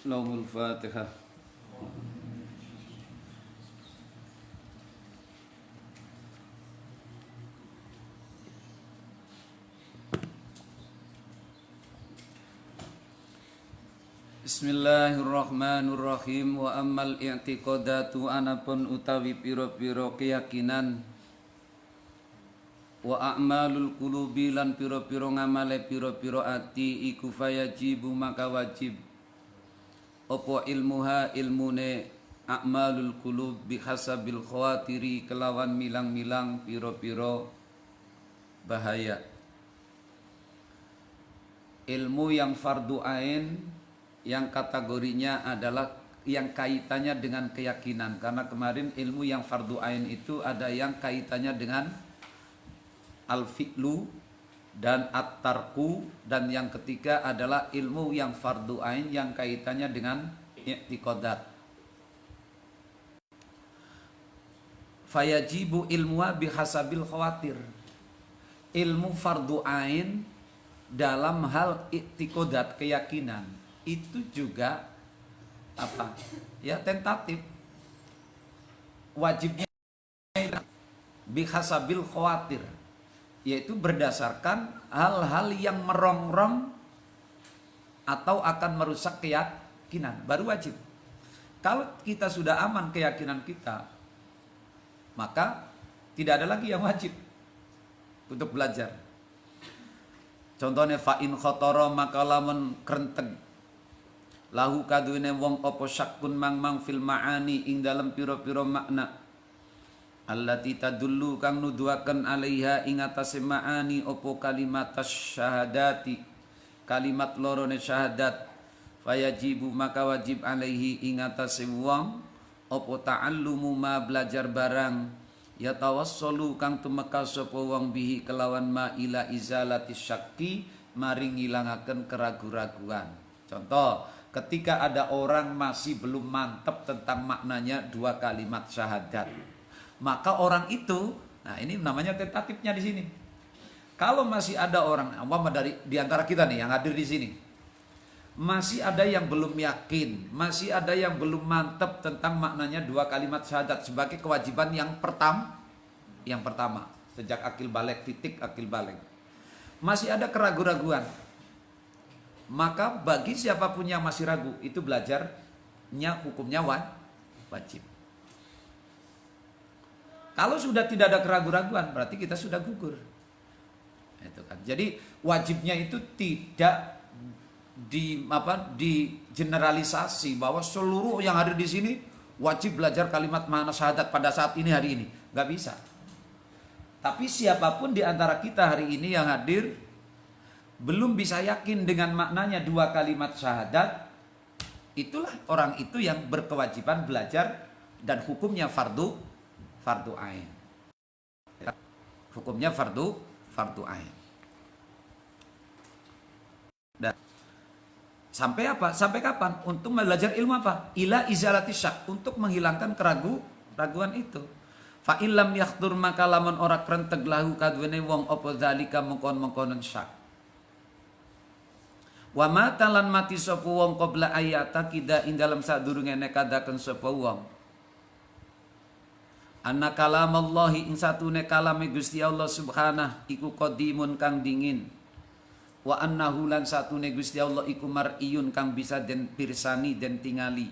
Lahul Fatihah. Bismillahirrahmanirrahim. Wa ammal i'tiqadatu anapun utawi piro-piro keyakinan, wa a'malul qulubi lan piro-piro ngamale piro-piro ati iku fayajibu maka wajib opo ilmuha ilmune a'malul qulub bihasabil khawatiri kelawan milang-milang piro-piro bahaya. Ilmu yang fardu ain yang kategorinya adalah yang kaitannya dengan keyakinan, karena kemarin ilmu yang fardu ain itu ada yang kaitannya dengan al-fi'lu dan at-tarku, dan yang ketiga adalah ilmu yang fardu ain yang kaitannya dengan i'tiqadat. Fayajibu ilmuha bihasabil khawatir. Ilmu fardu ain dalam hal i'tiqadat keyakinan itu juga apa? Ya tentatif. Wajibnya bihasabil khawatir, yaitu berdasarkan hal-hal yang merongrong atau akan merusak keyakinan, baru wajib. Kalau kita sudah aman keyakinan kita, maka tidak ada lagi yang wajib untuk belajar. Contohnya fa'in khotoro maka lamun krenteng lahu kaduine wong opo syakun mang fil ma'ani ing dalam piro-piro makna allati tadullu kang nuduaken alaiha ing atase ma'ani opo kalimat syahadati kalimat lorone syahadat, fayajibu maka wajib alaihi ing atase wong opo ta'allumu ma belajar barang ya tawassalu kang tumeka sapa wong bihi kelawan ma ila izalati syakki maring ngilangaken keragu-raguan. Contoh, ketika ada orang masih belum mantap tentang maknanya dua kalimat syahadat, maka orang itu, nah ini namanya tentatifnya di sini. Kalau masih ada orang, dari di antara kita nih yang hadir di sini, masih ada yang belum yakin, masih ada yang belum mantap tentang maknanya dua kalimat syahadat sebagai kewajiban yang pertama, sejak akil balik, titik akil balik, masih ada keraguan-raguan. Maka bagi siapapun yang masih ragu, itu belajarnya hukumnya wajib. Kalau sudah tidak ada keraguan-raguan, berarti kita sudah gugur. Itu kan. Jadi wajibnya itu tidak generalisasi bahwa seluruh yang hadir di sini wajib belajar kalimat makna syahadat pada saat ini hari ini. Gak bisa. Tapi siapapun di antara kita hari ini yang hadir belum bisa yakin dengan maknanya dua kalimat syahadat, itulah orang itu yang berkewajiban belajar dan hukumnya fardu ain. Hukumnya fardu ain. Dan sampai apa? Sampai kapan? Untuk belajar ilmu apa? Ila izalati syak, untuk menghilangkan keraguan itu. Fa illam yakhdur maka lamun ora krenteg lahu kadwene wong apa zalika mengkon-mengkonon syak. Wa matalan mati sapa wong qabla ayata kida ing dalam sadurunge nekadaken sapa wong anna kalamallahi ing satune kalame Gusti Allah subhanahu iku qadimun kang dingin, wa annahu lan satune Gusti Allah iku mar'iyun kang bisa den pirsani den tingali,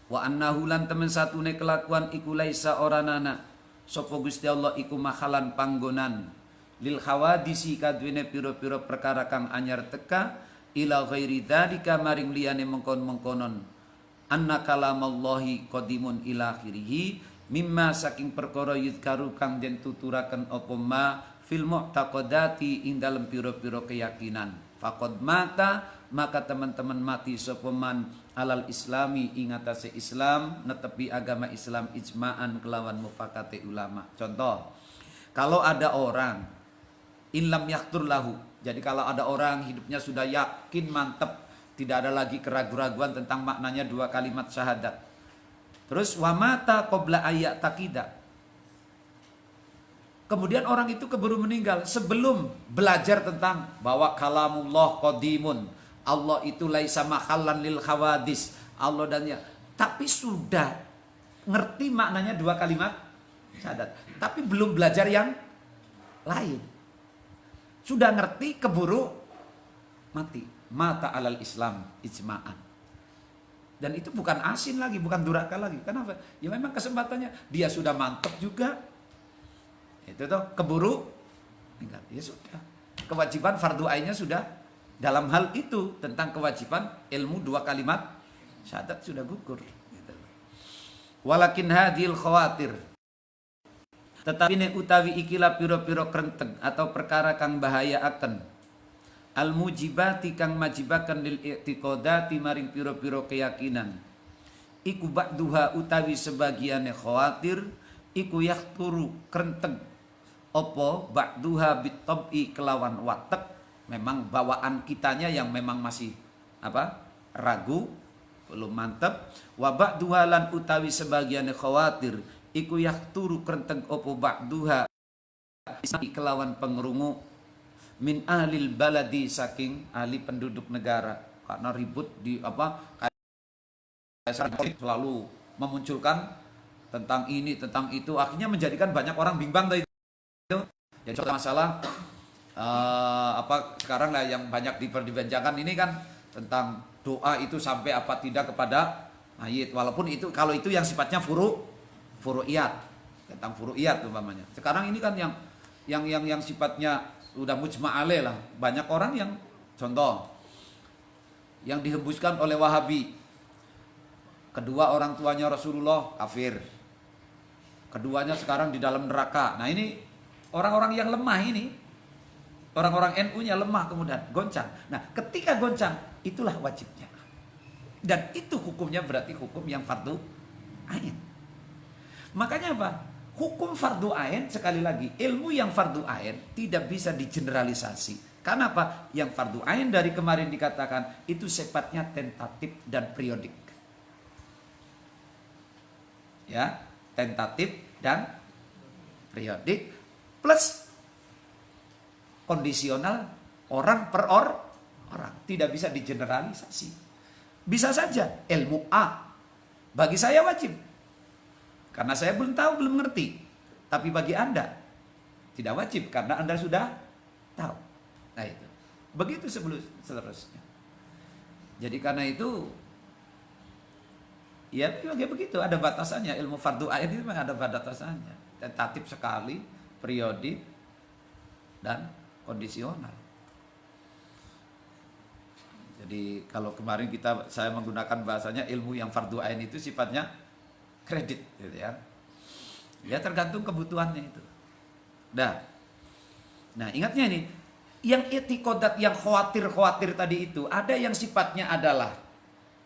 wa annahu lan temen satune kelakuan iku laisa oranana sapa Gusti Allah iku mahalan panggonan lil hawadisi kadwene pira-pira perkara kang anyar teka ila ghairi dzalika maring liyane mengkon-mengkonon anna kalamallahi qadimun ila akhirih mimma saking perkara yudkaru kang den tuturaken apa ma fil mu'taqadati ing dalem pira-pira keyakinan faqad mata maka teman-teman mati sapa man alal islami ing atase Islam netepi agama Islam ijma'an kelawan mufakate ulama. Contoh, kalau ada orang inlam yaktur lahu, jadi kalau ada orang hidupnya sudah yakin mantap, tidak ada lagi keraguan-raguan tentang maknanya dua kalimat syahadat. Terus wamata qabla ayat takida. Kemudian orang itu keburu meninggal sebelum belajar tentang bahwa kalamullah qadimun, Allah itu laisa mahallan lil khawadis. Allah dan ya. Tapi sudah ngerti maknanya dua kalimat syahadat. Tapi belum belajar yang lain. Sudah ngerti keburu mati. Mata alal Islam ijma'an. Dan itu bukan asin lagi, bukan duraka lagi. Kenapa? Ya memang kesempatannya. Dia sudah mantap juga. Itu tuh keburu enggak. Ya sudah. Kewajiban fardu ainnya sudah dalam hal itu tentang kewajiban ilmu dua kalimat syahadat sudah gugur. Gitu. Walakin hadil khawatir. Tetapi nek utawi ikilah piro-piro krenteng atau perkara kang bahaya akan al mujibati kang majibakan lil i'tiqadati maring piro-piro keyakinan iku ba'duha utawi sebagiane khawatir iku yahturu krenteng opo ba'duha bitab'i kelawan watek memang bawaan kitanya yang memang masih ragu belum mantap wa ba'duha lan utawi sebagiane khawatir iku yahturu krenteng opo ba'duha kelawan pengrungu min ahlil baladi saking ahli penduduk negara karena ribut di selalu memunculkan tentang ini tentang itu akhirnya menjadikan banyak orang bimbang dari itu. Jadi contoh masalah sekarang lah yang banyak diperbincangkan ini kan tentang doa itu sampai apa tidak kepada mayit walaupun itu kalau itu yang sifatnya furu'iyat tentang furu'iyat umpamanya. Sekarang ini kan yang sifatnya udah mujma'ale lah. Banyak orang yang contoh yang dihembuskan oleh Wahabi. Kedua orang tuanya Rasulullah kafir. Keduanya sekarang di dalam neraka. Nah ini orang-orang yang lemah ini. Orang-orang NU-nya lemah kemudian goncang. Nah ketika goncang itulah wajibnya. Dan itu hukumnya berarti hukum yang fardu ain. Makanya apa? Hukum fardu ain sekali lagi ilmu yang fardu ain tidak bisa digeneralisasi. Karena apa? Yang fardu ain dari kemarin dikatakan itu sifatnya tentatif dan periodik. Ya, tentatif dan periodik plus kondisional orang per orang tidak bisa digeneralisasi. Bisa saja ilmu A bagi saya wajib. Karena saya belum tahu, belum ngerti. Tapi bagi Anda tidak wajib karena Anda sudah tahu. Nah itu. Begitu seterusnya. Jadi karena itu ya begitu ada batasannya. Ilmu fardu ain itu memang ada batasannya. Tentatif sekali, periodik dan kondisional. Jadi kalau kemarin saya menggunakan bahasanya ilmu yang fardu ain itu sifatnya kredit gitu ya. Ya tergantung kebutuhannya itu. Nah, ingatnya ini, yang i'tiqadat yang khawatir tadi itu ada yang sifatnya adalah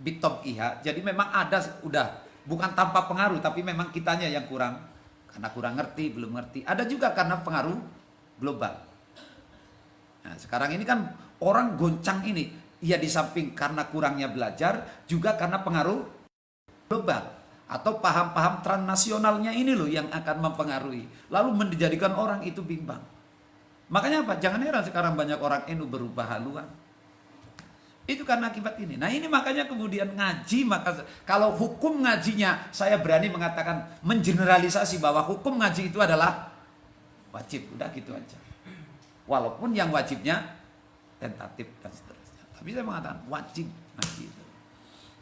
bitab'iha. Jadi memang ada udah bukan tanpa pengaruh tapi memang kitanya yang kurang karena kurang ngerti, belum ngerti. Ada juga karena pengaruh global. Nah, sekarang ini kan orang goncang ini ya di samping karena kurangnya belajar juga karena pengaruh global. Atau paham-paham transnasionalnya ini loh yang akan mempengaruhi. Lalu menjadikan orang itu bimbang. Makanya apa? Jangan heran sekarang banyak orang NU berubah haluan. Itu karena akibat ini. Nah ini makanya kemudian ngaji. Maka kalau hukum ngajinya saya berani mengatakan mengeneralisasi bahwa hukum ngaji itu adalah wajib. Udah gitu aja. Walaupun yang wajibnya tentatif dan seterusnya. Tapi saya mengatakan wajib ngaji itu.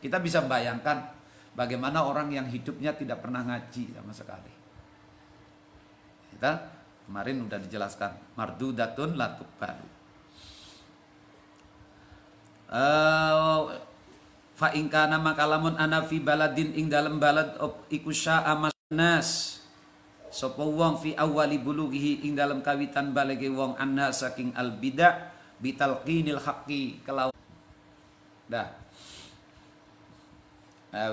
Kita bisa bayangkan bagaimana orang yang hidupnya tidak pernah ngaji sama sekali. Kita kemarin udah dijelaskan. Mardudatun la tuqbalu. Fa in kana makalamun ana fi baladin ing dalam balad iku sya'a masnas. Sapa wong fi awali bulughihi ing dalam kawitan balege wong anna saking al bidah bitalqinil haqqi kelawan. Dah.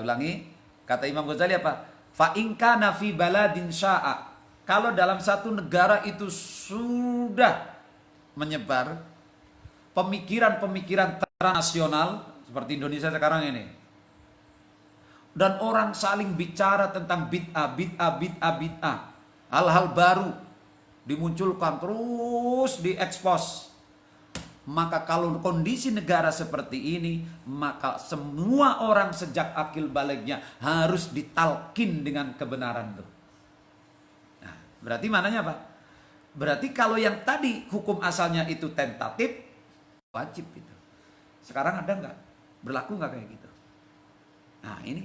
Ulangi, kata Imam Ghazali apa? Fa in kana fi baladin sya'a. Kalau dalam satu negara itu sudah menyebar pemikiran-pemikiran transnasional seperti Indonesia sekarang ini. Dan orang saling bicara tentang bid'ah. Hal-hal baru dimunculkan terus diekspos. Maka kalau kondisi negara seperti ini, maka semua orang sejak akil baliknya harus ditalkin dengan kebenaran itu. Nah, berarti mananya apa? Berarti kalau yang tadi hukum asalnya itu tentatif, wajib itu. Sekarang ada nggak? Berlaku nggak kayak gitu? Nah ini.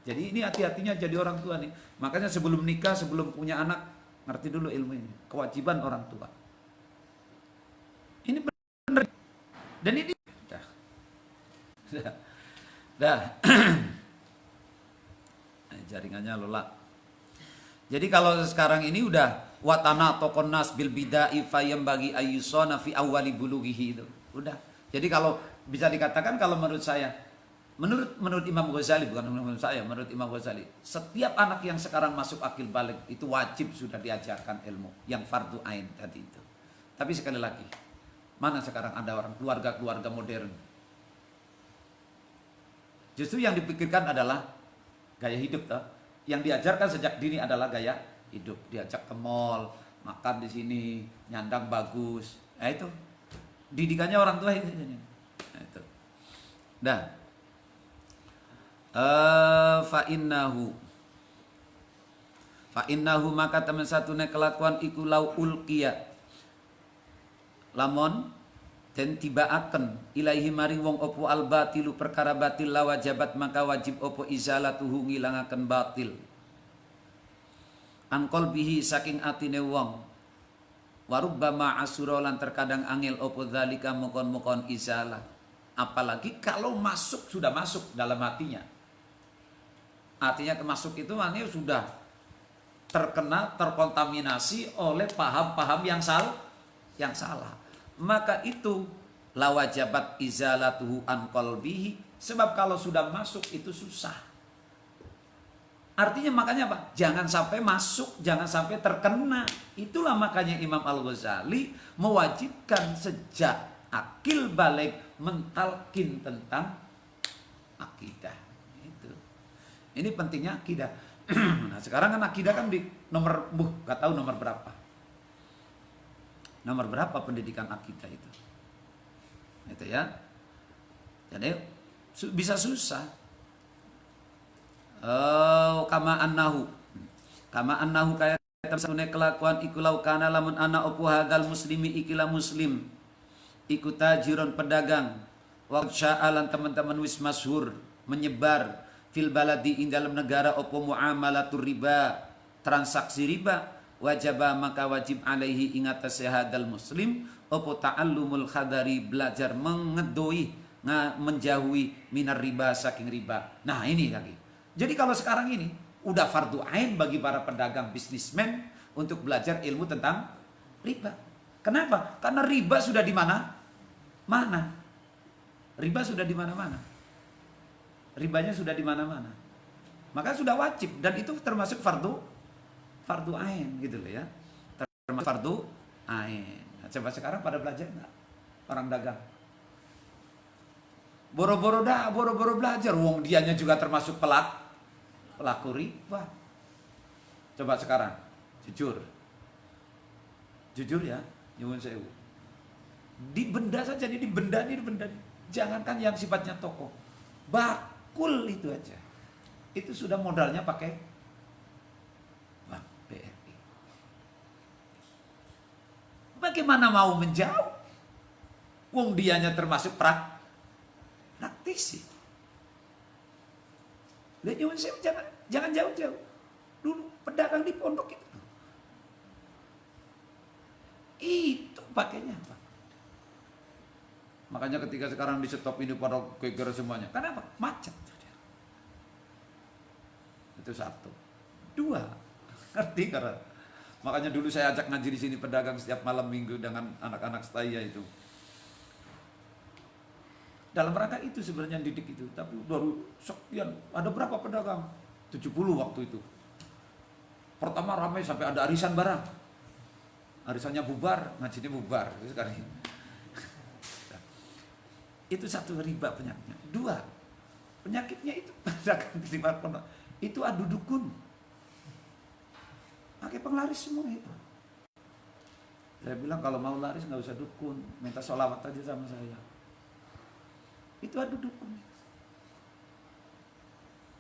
Jadi ini hati-hatinya jadi orang tua nih. Makanya sebelum nikah, sebelum punya anak, ngerti dulu ilmu ini. Kewajiban orang tua. Ini benar. Dan ini dah. Jaringannya lola. Jadi kalau sekarang ini udah watana tokon nas bil bidai fayam bagi ayyusona fi awali bulughihi itu. Udah. Jadi kalau bisa dikatakan kalau menurut saya, menurut Imam Ghazali, bukan menurut saya, menurut Imam Ghazali, setiap anak yang sekarang masuk akil balik itu wajib sudah diajarkan ilmu yang fardu ain tadi itu. Tapi sekali lagi, mana sekarang ada orang keluarga modern? Justru yang dipikirkan adalah gaya hidup toh. Yang diajarkan sejak dini adalah gaya hidup. Diajak ke mall, makan di sini, nyandang bagus. Nah itu didikannya orang tua itu. Nah, itu. Dah. Fa innahu maka teman satune kelakuan iku lau ulqiya lamon dan tibaaken ilaihi maring wong opo al batilu perkara batil la wajabat maka wajib opo izalatuhu ngilangaken batil an qalbihi saking atine wong warubbama asura lan terkadang angel opo dzalika mokon-mokon izalah, apalagi kalau sudah masuk dalam hatinya. Artinya kemasuk itu maknanya sudah terkontaminasi oleh paham-paham yang salah. Maka itu la wajabat izalatuhu an qalbihi, sebab kalau sudah masuk itu susah. Artinya makanya apa? Jangan sampai masuk, jangan sampai terkena. Itulah makanya Imam Al-Ghazali mewajibkan sejak akil balik mentalkin tentang akidah. Itu. Ini pentingnya akidah. Nah, sekarang kan akidah kan di nomor gak tahu nomor berapa. Nomor berapa pendidikan akidah itu? Itu ya. Jadi bisa susah. Kama annahu kaya tersune kelakuan iku lau kana lamun ana opo hadal muslimi ikilah muslim iku tajiron pedagang wa sya'alan teman-teman wis masyhur menyebar fil baladi ing dalam negara opo muamalatur riba transaksi riba wajaba maka wajib alaihi ing atase hadal muslim opo ta'allumul khadari belajar mengedoi menjauhi minar riba saking riba. Nah ini lagi. Jadi kalau sekarang ini udah fardu ain bagi para pedagang bisnismen untuk belajar ilmu tentang riba. Kenapa? Karena riba sudah di mana-mana. Riba sudah di mana-mana. Ribanya sudah di mana-mana. Maka sudah wajib dan itu termasuk fardu ain gitu loh ya. Termasuk fardu ain. Nah, coba sekarang pada belajar enggak? Orang dagang. Boro-boro belajar, wong dianya juga termasuk pelaku riba. Coba sekarang, jujur ya, nyuwun sewu. Dibenda saja, dibenda. Jangankan yang sifatnya toko, bakul itu aja. Itu sudah modalnya pakai bank BRI. Bagaimana mau menjauh? Wong dianya termasuk praktisi. Lihat nyuwun sewu, jangan jauh-jauh. Dulu pedagang di pondok itu pakainya apa? Makanya ketika sekarang di stop ini pada geger semuanya. Kenapa? Macet. Itu satu. Dua. Ngerti karena makanya dulu saya ajak ngaji di sini pedagang setiap malam minggu dengan anak-anak saya itu. Dalam rangka itu sebenarnya didik itu. Tapi baru sekian. Ada berapa pedagang? 70 waktu itu. Pertama ramai sampai ada arisan barang. Arisannya bubar, ngajinya bubar. Sekarang itu satu riba penyakitnya. Dua, penyakitnya itu pedagang di pondok. Itu adu dukun. Pakai penglaris semua itu. Saya bilang kalau mau laris nggak usah dukun, minta sholawat aja sama saya. Itu ada dukun.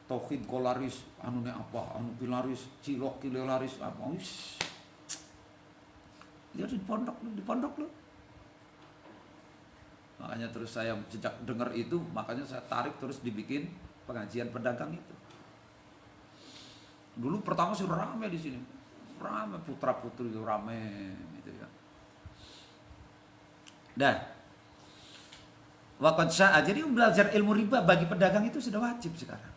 Tauhid kolaris, anu apa, anu pilaris, cilok kilelaris apa, wis. Dia di pondok lu. Makanya terus saya sejak dengar itu, makanya saya tarik terus dibikin pengajian pedagang itu. Dulu pertama sih rame di sini, rame putra putri itu rame gitu ya. Dan waqad sya'a, jadi belajar ilmu riba bagi pedagang itu sudah wajib sekarang.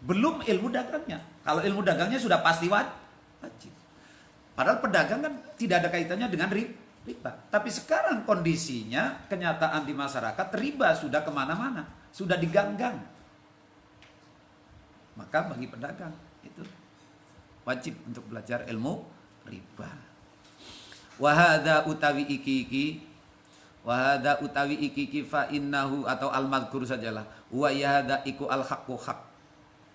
Belum ilmu dagangnya. Kalau ilmu dagangnya sudah pasti wajib. Padahal pedagang kan tidak ada kaitannya dengan riba. Tapi sekarang kondisinya, kenyataan di masyarakat, riba sudah kemana-mana, sudah diganggang. Maka bagi pedagang itu wajib untuk belajar ilmu riba. Wahada utawi iki fa innahu, atau al-madhkur sajalah. Wa yahada iku al-haqqu haq,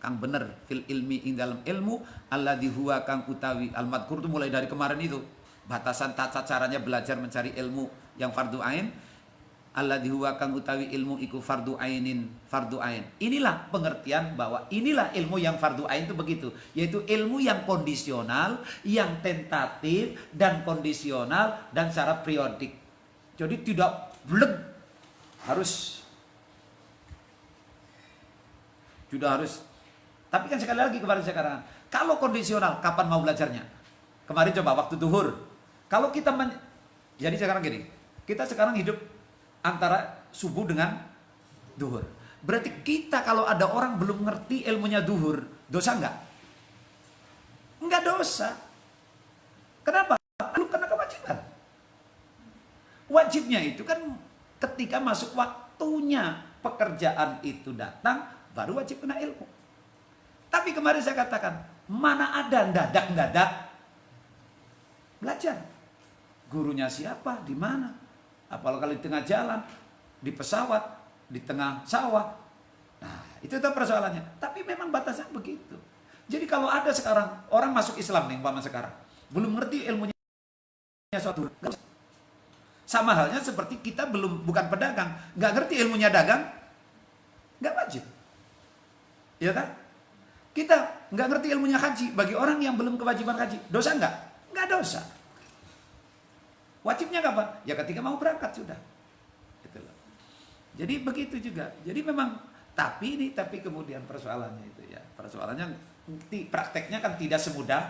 kang bener fil ilmi ing dalam ilmu, alladzi huwa kang utawi al-madhkur itu mulai dari kemarin itu. Batasan tata caranya belajar mencari ilmu yang fardu ain, alladzi huwa kang utawi ilmu iku fardu ainin, fardu ain. Inilah pengertian bahwa inilah ilmu yang fardu ain itu begitu, yaitu ilmu yang kondisional, yang tentatif dan kondisional dan secara periodik. Jadi tidak blek, sudah harus. Tapi kan sekali lagi kemarin sekarang, kalau kondisional kapan mau belajarnya? Kemarin coba waktu duhur. Kalau kita jadi sekarang gini, kita sekarang hidup antara subuh dengan duhur. Berarti kita kalau ada orang belum ngerti ilmunya duhur, dosa enggak? Enggak dosa. Kenapa? Belum kena kewajiban. Wajibnya itu kan ketika masuk waktunya pekerjaan itu datang, baru wajib kena ilmu. Tapi kemarin saya katakan, mana ada dadak-dadak belajar. Gurunya siapa, di mana? Apalagi di tengah jalan, di pesawat, di tengah sawah. Nah, itu persoalannya. Tapi memang batasan begitu. Jadi kalau ada sekarang orang masuk Islam nih, umpama sekarang, belum ngerti ilmunya suatu, sama halnya seperti kita bukan pedagang, nggak ngerti ilmunya dagang, nggak wajib. Ya kan? Kita nggak ngerti ilmunya haji, bagi orang yang belum kewajiban haji, dosa nggak? Nggak dosa. Wajibnya kapan? Ya ketika mau berangkat sudah. Gitu loh. Jadi begitu juga. Jadi memang tapi kemudian persoalannya itu ya. Persoalannya prakteknya kan tidak semudah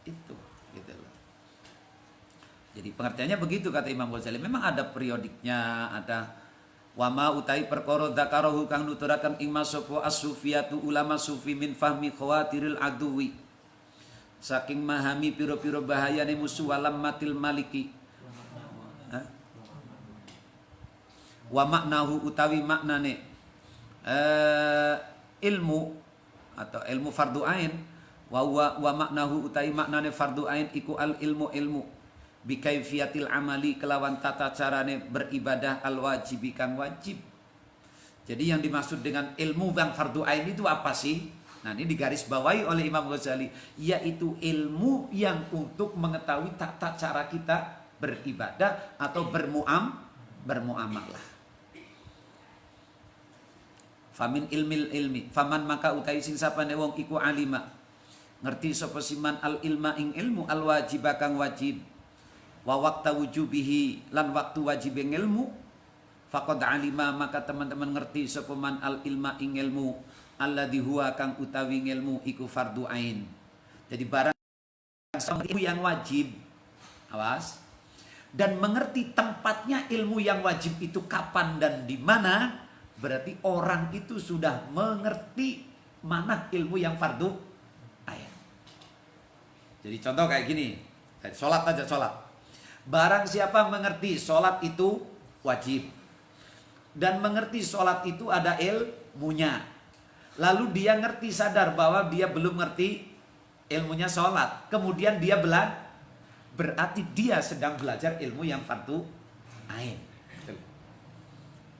itu, gitu loh. Jadi pengertiannya begitu kata Imam Ghazali. Memang ada periodiknya, ada wama utai perkara dzakarahu kang nuturaken ing masapa as-sufiyatu ulama sufi min fahmi khawatiril aduwi. Saking memahami piro-piro bahayane musuh walam matil maliki. Wa maknahu utawi maknane ilmu atau ilmu fardu ain, wa maknahu utawi maknane fardu ain iku al ilmu bi kaifiyatil amali, kelawan tata carane beribadah al wajibi kang wajib. Jadi yang dimaksud dengan ilmu yang fardu ain itu apa sih? Nah, ini digaris bawahi oleh Imam Ghazali, yaitu ilmu yang untuk mengetahui tata cara kita beribadah atau bermuamalah. Famin ilmi, faman maka utai sing sapane wong iku alima, ngerti sapa siman al ilma ing ilmu al wajiba kang wajib, wa waqta wujubihi lan waktu wajib ing ilmu, faqad alima maka teman-teman ngerti sapa man al ilma ing ilmu alladzi huwa kang utawi ilmu iku fardu ain. Jadi barang ilmu yang wajib, awas, dan mengerti tempatnya ilmu yang wajib itu kapan dan di mana, berarti orang itu sudah mengerti mana ilmu yang fardu ain. Jadi contoh kayak gini, kayak sholat aja, sholat. Barang siapa mengerti sholat itu wajib dan mengerti sholat itu ada ilmunya, lalu dia ngerti sadar bahwa dia belum ngerti ilmunya sholat, kemudian dia berarti dia sedang belajar ilmu yang fardu ain.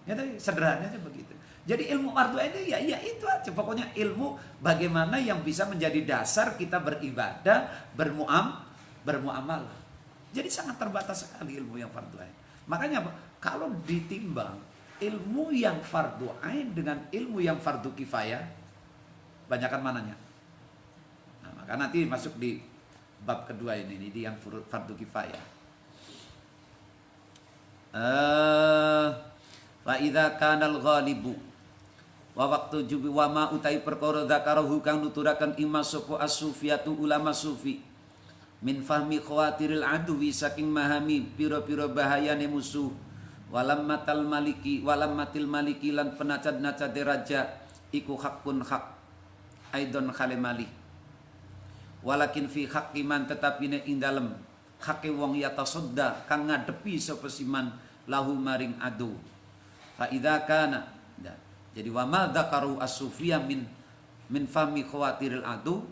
Ya, sederhananya begitu. Jadi ilmu fardu ain ya itu aja. Pokoknya ilmu bagaimana yang bisa menjadi dasar kita beribadah, bermuamalah. Jadi sangat terbatas sekali ilmu yang fardu ain. Makanya kalau ditimbang ilmu yang fardu ain dengan ilmu yang fardu kifayah, banyakan mananya? Nah, maka nanti masuk di bab kedua ini di yang fardu kifayah. Fa idza kana al-ghalibu wa waqtu jubi wa ma utai perkara zakarahu kang nuturaken imam sapa as-sufiyatu ulama sufi min fahmi khawatiril adwi saking mahami pira-pira bahayane musuh walammatil maliki lan penacad-nacade raja iku hakun hak aidon khale malih walakin fi haqqi man tetapine ing dalem hake wong yatasodda kang ngadepi sapa siman lahu maring adu fa idza kana. Jadi wa ma dzakaru as-sufiyah min fahmi khawatiril adu,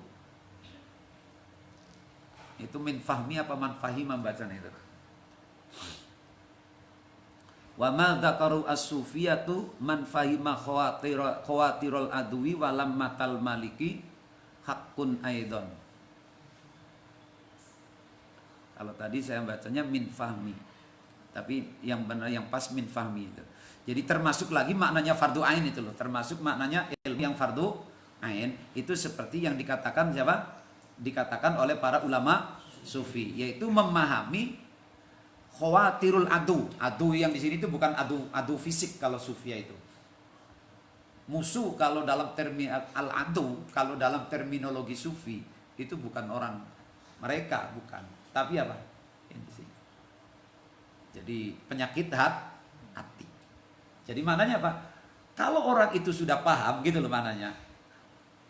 itu min fahmi apa man fahima bacanya itu? Wa ma dzakaru as-sufiyatu man fahima khawatirul adwi walam matal maliki hakun aidon. Kalau tadi saya bacanya min fahmi, tapi yang benar yang pas min fahmi itu. Jadi termasuk lagi maknanya fardu ain itu loh, termasuk maknanya ilmu yang fardu ain itu seperti yang dikatakan siapa? Dikatakan oleh para ulama sufi, yaitu memahami khawatirul adu. Adu yang di sini itu bukan adu fisik kalau sufia itu. Musuh kalau dalam termi al-adu, kalau dalam terminologi sufi itu bukan orang mereka, bukan. Tapi apa? Ini sih. Jadi penyakit hati. Jadi maknanya apa? Kalau orang itu sudah paham gitu loh maknanya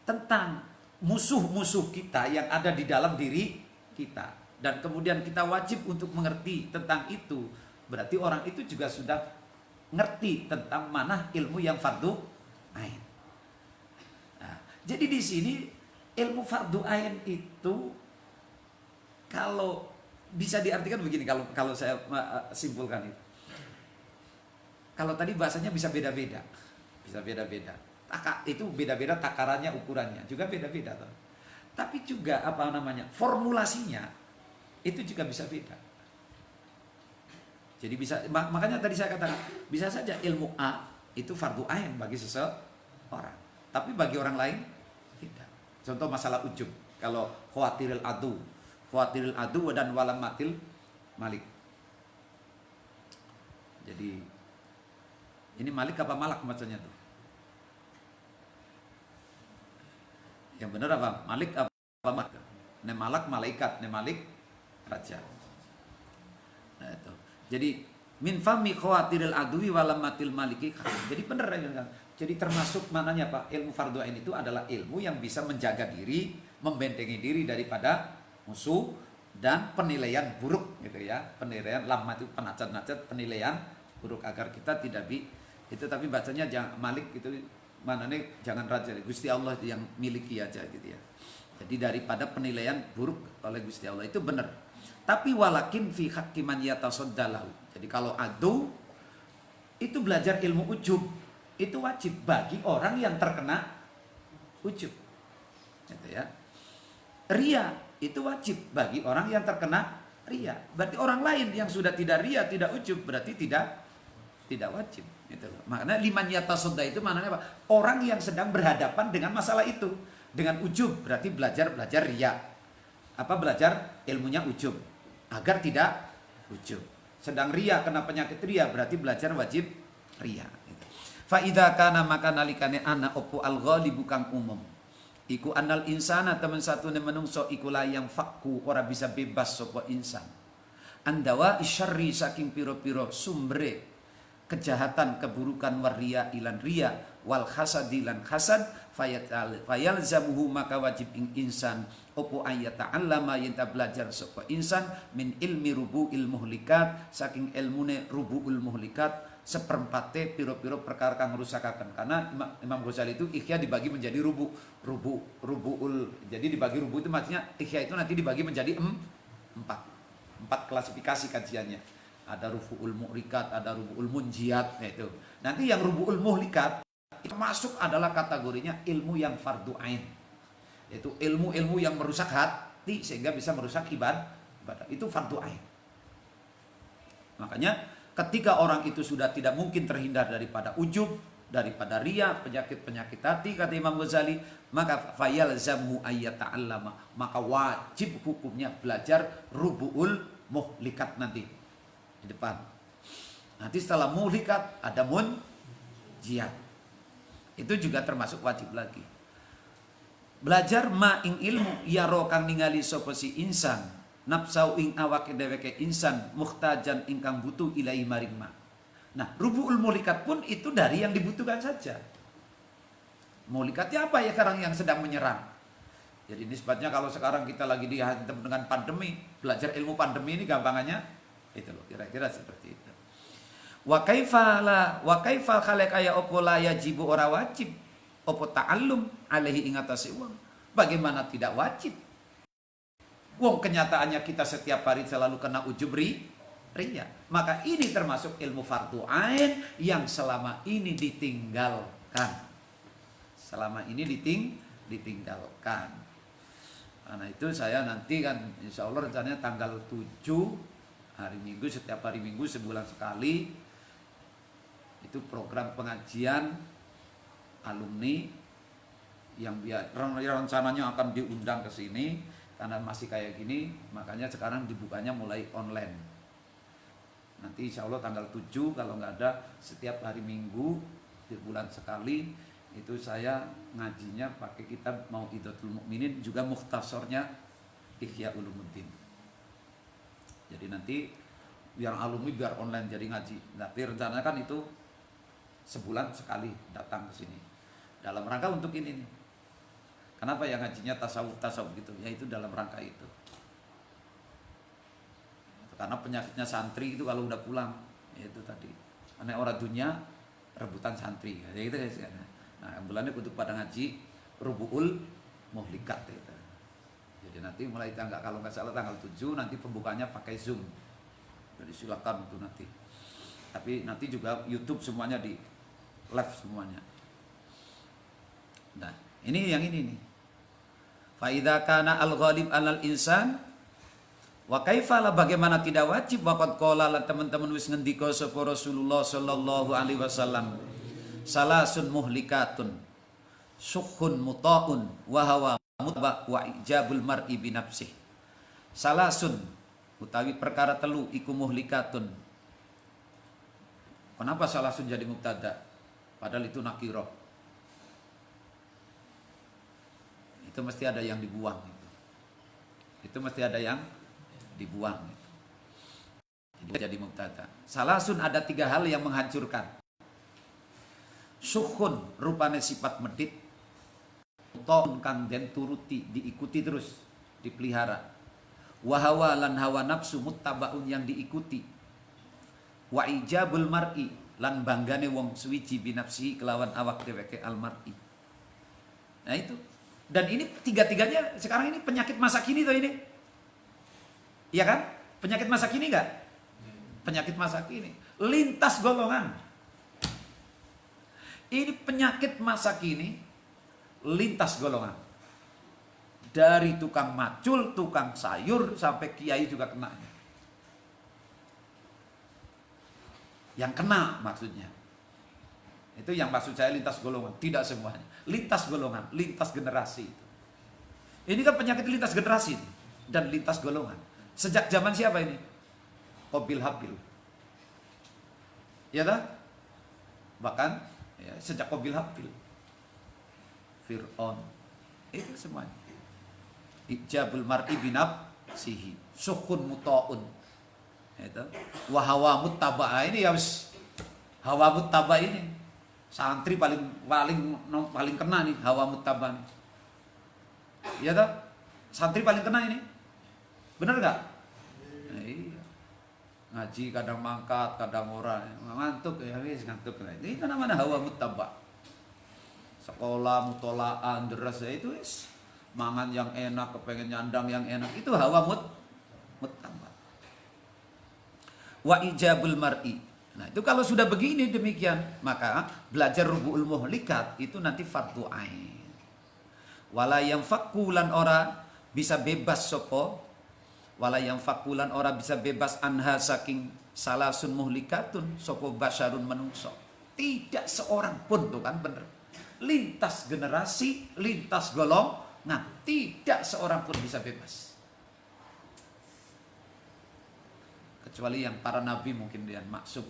tentang musuh-musuh kita yang ada di dalam diri kita dan kemudian kita wajib untuk mengerti tentang itu, berarti orang itu juga sudah ngerti tentang mana ilmu yang fardu ain. Nah, jadi di sini ilmu fardu ain itu kalau bisa diartikan begini, kalau saya simpulkan itu. Kalau tadi bahasanya bisa beda-beda. Itu beda-beda takarannya, ukurannya juga beda-beda toh. Tapi juga apa namanya? Formulasinya itu juga bisa beda. Jadi bisa, makanya tadi saya katakan bisa saja ilmu A itu fardu ain bagi seseorang, tapi bagi orang lain tidak. Contoh masalah ujub, kalau khawatiril adu dan walam matil malik. Jadi ini malik apa malak maksudnya tuh? Yang benar apa? Malik apa malak? Ne malak malaikat, ne malik raja. Nah itu. Jadi min fami khawatiril adwi walam matil maliki. Jadi benar ya. Jadi termasuk maknanya Pak, ilmu fardu ain itu adalah ilmu yang bisa menjaga diri, membentengi diri daripada musuh dan penilaian buruk gitu ya. Penilaian lama itu penacad-nacad, penilaian buruk agar kita tidak itu, tapi bacanya jangan malik itu maknanya jangan raja, Gusti Allah yang miliki aja gitu ya. Jadi daripada penilaian buruk oleh Gusti Allah itu benar. Tapi walakin fi haqqi man yatasaddalahu. Jadi kalau adu itu belajar ilmu ujub itu wajib bagi orang yang terkena ujub. Gitu ya. Ria itu wajib bagi orang yang terkena ria. Berarti orang lain yang sudah tidak ria, tidak ujub berarti tidak wajib. Gitu loh. Makanya liman yatasodda itu maknanya apa? Orang yang sedang berhadapan dengan masalah itu. Dengan ujub berarti belajar ria. Belajar ilmunya ujub agar tidak ujub. Sedang ria kena penyakit ria berarti belajar wajib ria. Gitu. Fa idza kana maka nalikane ana opo al-ghalibu kang umum. Iku anal insana temen satune menungso iku layang fakku ora bisa bebas sapa insan. Andawa isyarri saking piro-piro sumbre kejahatan, keburukan waria ilan ria wal hasadi lan hasad fayalzamuhu maka wajib insan opo ayata'allama yen ta belajar sapa insan min ilmi rubu'il muhlikat saking ilmune rubu'ul muhlikat seperempate piro-piro perkara kang ngrusakaken. Karena Imam Ghazali itu ikhya dibagi menjadi rubu'ul. Jadi dibagi rubu itu maksudnya ikhya itu nanti dibagi menjadi empat klasifikasi kajiannya. Ada rubu'ul muhlikat, ada rubu'ul munjiat, itu. Nanti yang rubu'ul muhlikat itu masuk adalah kategorinya ilmu yang fardu ain. Yaitu ilmu-ilmu yang merusak hati sehingga bisa merusak ibadah. Itu fardu ain. Makanya ketika orang itu sudah tidak mungkin terhindar daripada ujub, daripada riya, penyakit-penyakit hati, kata Imam Ghazali, maka fayalzamu ayyata'allama, maka wajib hukumnya belajar rubu'ul muhlikat nanti di depan. Nanti setelah muhlikat ada munjiat. Itu juga termasuk wajib lagi. Belajar ma ing ilmu yaro kang ningali sapa si insan nafsau ing awake dheweke insan muhtajan ingkang butuh ilahi maring ma. Nah, rubu'ul muhlikat pun itu dari yang dibutuhkan saja. Muhlikatnya apa ya sekarang yang sedang menyerang? Jadi nisbatnya kalau sekarang kita lagi dihantam dengan pandemi, belajar ilmu pandemi ini gampangannya itu loh, kira-kira seperti itu. Wa kaifa khalaqaya opo la yajibu ora wajib opo ta'allum alaihi ing atase wong. Bagaimana tidak wajib? Wong kenyataannya kita setiap hari selalu kena ujub riya. Maka ini termasuk ilmu fardu ain yang selama ini ditinggalkan. Selama ini ditinggalkan. Karena itu saya nanti kan insya Allah rencananya tanggal 7 hari Minggu, setiap hari Minggu sebulan sekali itu program pengajian alumni yang rencananya akan diundang ke sini. Karena masih kayak gini, makanya sekarang dibukanya mulai online. Nanti insya Allah tanggal 7 kalau nggak ada setiap hari Minggu di bulan sekali itu saya ngajinya pakai kitab Mau'izatul Mukminin, juga mukhtasornya Ihya Ulumuddin. Jadi nanti biar alumni biar online jadi ngaji. Tapi rencananya kan itu sebulan sekali datang ke sini dalam rangka untuk ini nih. Kenapa ya ngajinya tasawuf gitu? Ya itu dalam rangka itu. Karena penyakitnya santri itu kalau udah pulang, ya itu tadi. Karena orang dunia rebutan santri, ya gitu guys. Nah, bulannya untuk pada ngaji rubu'ul muhlikat itu. Jadi nanti mulai kalau nggak salah tanggal 7 nanti pembukanya pakai Zoom. Jadi silakan itu nanti. Tapi nanti juga YouTube semuanya di live semuanya. Nah, ini yang ini nih. Fa idza kana al-ghalib 'alal insan wa kaifala, bagaimana tidak wajib, waqad qala lan teman-teman wis ngendika sapa Rasulullah sallallahu alaihi wasallam, salasun muhlikatun sukhun muta'un wa hawa mutba wa ijabul mar'i bi nafsih. Salasun utawi perkara telu iku muhlikatun. Kenapa salasun jadi mubtada? Padahal itu nakirah. Itu mesti ada yang dibuang itu. Itu mesti ada yang dibuang itu. Jadi mubtada. Salasun ada 3 hal yang menghancurkan. Sukhun rupane sifat medit. Ton kang den turuti, diikuti terus, dipelihara. Wahawa lan hawa nafsu muttabaun yang diikuti. Wa ijabul mar'i lan banggane wong suwiji binafsi kelawan awak dheweke al mar'i. Nah itu. Dan ini tiga-tiganya sekarang ini penyakit masa kini tuh ini. Iya kan? Penyakit masa kini enggak? Penyakit masa kini. Lintas golongan. Ini penyakit masa kini lintas golongan. Dari tukang macul, tukang sayur, sampai kiai juga kena. Yang kena maksudnya. Itu yang maksud saya lintas golongan. Tidak semuanya. Lintas golongan, lintas generasi. Ini kan penyakit lintas generasi dan lintas golongan. Sejak zaman siapa ini? Qabil Habil. Ya tak? Bahkan ya, sejak Qabil Habil. Fir'aun. Itu semuanya. Ijabul mar'i binafsihi. Sukhun muta'un. Itu. Wahawa muttaba. Ini ya hawa muttaba ini. Santri paling kena nih hawa muttaba nih. Iya tak? Santri paling kena ini. Bener gak? Nah, iya. Ngaji kadang mangkat, kadang ora. Ngantuk ya wis ngantuk. Ini kan namanya hawa muttaba. Sekolah mutolaan deras itu wis mangan yang enak, kepengen nyandang yang enak, itu hawa muttaba. Wa ijabul mar'i. Nah, itu kalau sudah begini demikian, maka belajar rubu'ul muhlikat itu nanti fardu ain. Wala yang fakulan ora bisa bebas sopo wala yang fakulan ora bisa bebas anha saking salasun muhlikatun sopo basyarun menungso. Tidak seorang pun, tuh kan bener, lintas generasi, lintas golongan, tidak seorang pun bisa bebas kecuali yang para nabi mungkin dia maksum.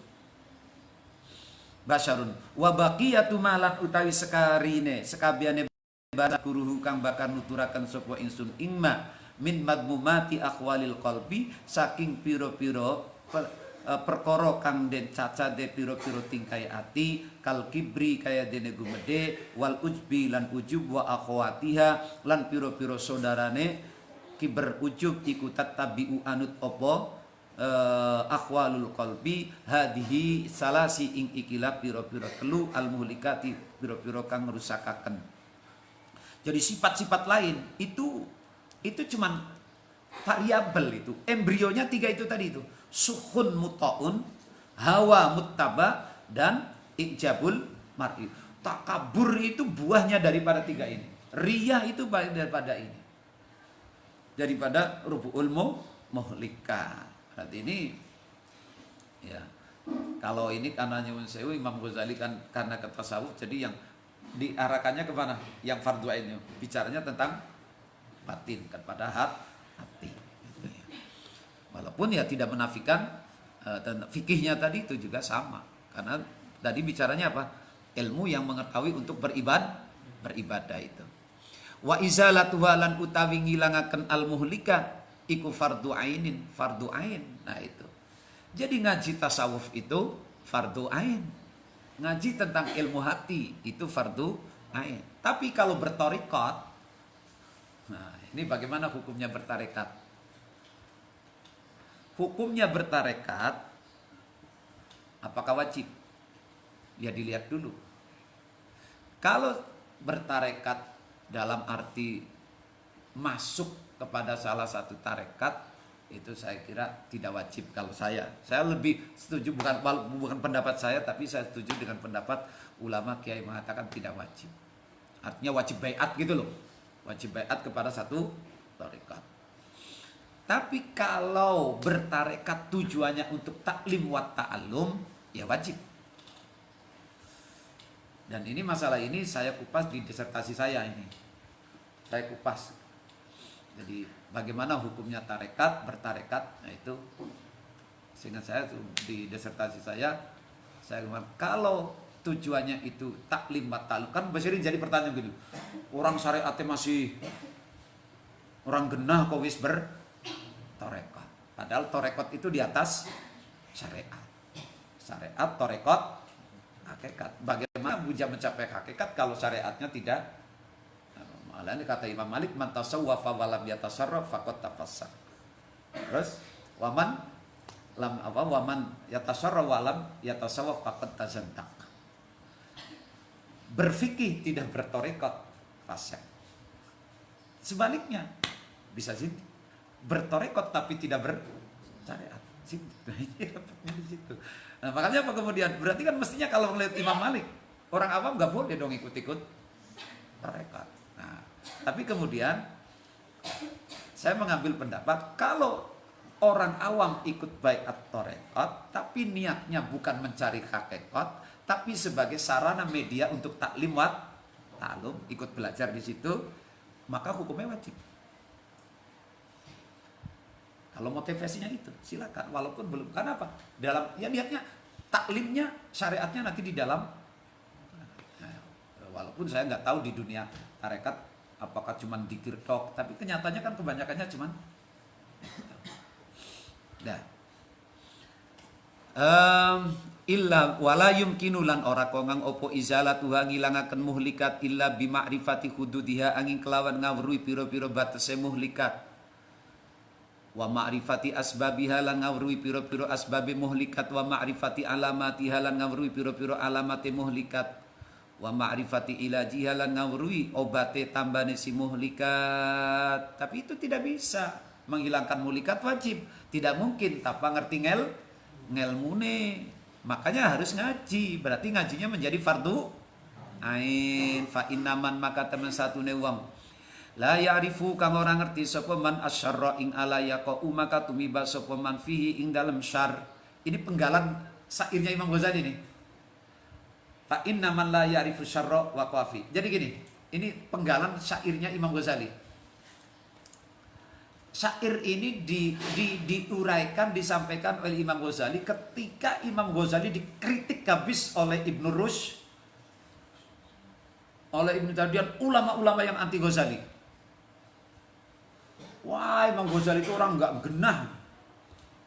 Basyarun wa baqiyatu malan utawi sekarine sekabiane kuruhu kang bakar nuturaken sapa ingsun ingma min madmumati aqwalil qalbi saking piro-piro perkara kang den cacade piro-piro tingkai ati kal kibri kaya dene gumede wal ujbi lan ujub wa akhwatiha lan piro-piro saudarane kiber ujub iku tattabi'u anut apa akhwalul qalbi hadihi salasi ing ikilah piro-piro telu al muhlikati piro-piro kang ngrusakaken. Jadi sifat-sifat lain itu cuman variabel, itu embrionya 3 itu tadi itu suhun mutaun, hawa muttaba, dan ijabul mar'i. Takabur itu buahnya daripada 3 ini. Riyah itu daripada ini, daripada rubu'ul muhlikah. Berarti ini ya, kalau ini karena nyuwun sewu Imam Ghazali kan karena ke tasawuf, jadi yang diarahkannya kemana? Yang fardu ain, bicaranya tentang batin kepada hati. Walaupun ya tidak menafikan dan fikihnya tadi itu juga sama, karena tadi bicaranya apa? Ilmu yang mengetahui untuk beribadah itu. Wa izalatuha lan utawi ngilangaken al muhlika iku fardu ainin, fardu ain. Nah itu. Jadi ngaji tasawuf itu fardu ain. Ngaji tentang ilmu hati itu fardu ain. Tapi kalau bertarekat, nah ini bagaimana hukumnya bertarekat? Hukumnya bertarekat apakah wajib? Ya dilihat dulu. Kalau bertarekat dalam arti masuk kepada salah satu tarekat, itu saya kira tidak wajib. Kalau saya lebih setuju, bukan pendapat saya, tapi saya setuju dengan pendapat ulama kiai mengatakan tidak wajib. Artinya wajib baiat gitu loh, wajib baiat kepada satu tarekat. Tapi kalau bertarekat tujuannya untuk taklim wa ta'allum, ya wajib. Dan ini masalah ini saya kupas di disertasi saya ini. Saya kupas. Jadi bagaimana hukumnya tarekat, bertarekat, nah itu sehingga saya di disertasi saya bilang kalau tujuannya itu taklim wa ta'allum, kan basiri jadi pertanyaan gitu. Orang syariatnya masih orang genah kok wis bertarekat. Padahal tarekat itu di atas syariat. Syariat, tarekat, hakikat. Bagaimana bisa mencapai hakikat kalau syariatnya tidak? Malah ini kata Imam Malik, man tasawwafa wa lam yatasarraf faqad tafassaq. Terus waman yatasarraf wa lam yatasawwaf faqad tazandaq. Berfikih tidak bertarekat fasik. Sebaliknya bisa sih bertarekat tapi tidak bersyariat. Di situ. Nah, makanya apa kemudian? Berarti kan mestinya kalau melihat Imam Malik, orang awam nggak boleh dong ikut-ikut tarekat. Nah, tapi kemudian saya mengambil pendapat kalau orang awam ikut baiat tarekat, tapi niatnya bukan mencari hakikat, tapi sebagai sarana media untuk taklim wa ta'allum, ikut belajar di situ, maka hukumnya wajib. Kalau motivasinya itu silakan, walaupun belum. Karena apa? Dalam ya niatnya taklimnya, syariatnya nanti di dalam. Nah, walaupun saya nggak tahu di dunia tarekat apakah cuma dikir tok, tapi kenyataannya kan kebanyakannya cuma. Dah. Illa wala yumkinu lan ora kongang opo izalatuha ngilangaken muhlikat illa bima'rifati hududiha angin kelawan ngawruhi piro-piro batese muhlikat. Wa ma'rifati asbabiha lan ngawruhi piro-piro asbabe muhlikat, wa ma'rifati alamatiha lan ngawruhi piro-piro alamate muhlikat, wa ma'rifati ilajiha lan ngawruhi obate tambane si muhlikat. Tapi itu tidak bisa menghilangkan muhlikat, wajib. Tidak mungkin tanpa ngerti ngelmune. Makanya harus ngaji. Berarti ngajinya menjadi fardu ain. Fa innaman maka teman satu wong La ya'rifu kang ora ngerti sapa man asyarra ing alaya ka umaka tumiba sapa man fihi ing dalam syar. Ini penggalan syairnya Imam Ghazali nih. Fa inna man la ya'rifu syarra wa qafi. Jadi gini, ini penggalan syairnya Imam Ghazali. Syair ini diuraikan, disampaikan oleh Imam Ghazali ketika Imam Ghazali dikritik habis oleh Ibnu Rushd, oleh Ibnu Tadian, ulama-ulama yang anti Ghazali. Wah, Imam Ghazali itu orang nggak genah,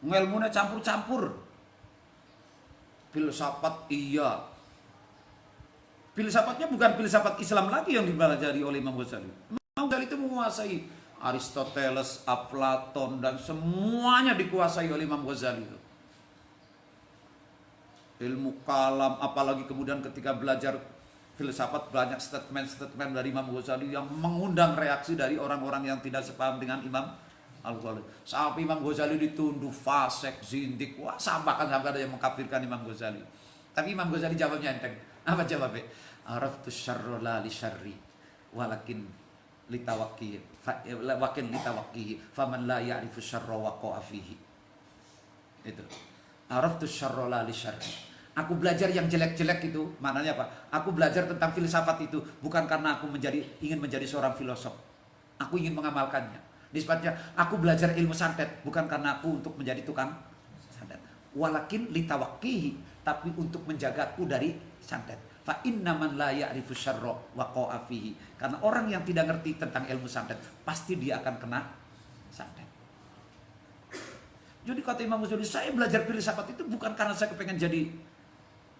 ngelmunya campur-campur. Filsafat iya, filsafatnya bukan filsafat Islam lagi yang dipelajari oleh Imam Ghazali. Imam Ghazali itu menguasai Aristoteles, Platon, dan semuanya dikuasai oleh Imam Ghazali. Ilmu kalam, apalagi kemudian ketika belajar filsafat banyak statement-statement dari Imam Ghazali yang mengundang reaksi dari orang-orang yang tidak sepaham dengan Imam Al-Ghazali. Sampai Imam Ghazali dituduh fasik, zindik, wah sampai ada yang mengkafirkan Imam Ghazali. Tapi Imam Ghazali jawabnya enteng. Apa jawabnya? Araftu syarra la li syarri walakin litawaqqihi faman la ya'rifu syarra waqa'a fihi. Itu. Araftu syarra la li syarri. Aku belajar yang jelek-jelek itu, maknanya apa? Aku belajar tentang filsafat itu bukan karena aku ingin menjadi seorang filosof. Aku ingin mengamalkannya. Nisbatnya, aku belajar ilmu santet bukan karena aku untuk menjadi tukang santet. Walakin litawaqqihi, tapi untuk menjagaku dari santet. Fa inna man la ya'rifu syarra waqa'a fihi. Karena orang yang tidak ngerti tentang ilmu santet, pasti dia akan kena santet. Jadi kata Imam Ghazali, saya belajar filsafat itu bukan karena saya kepengen jadi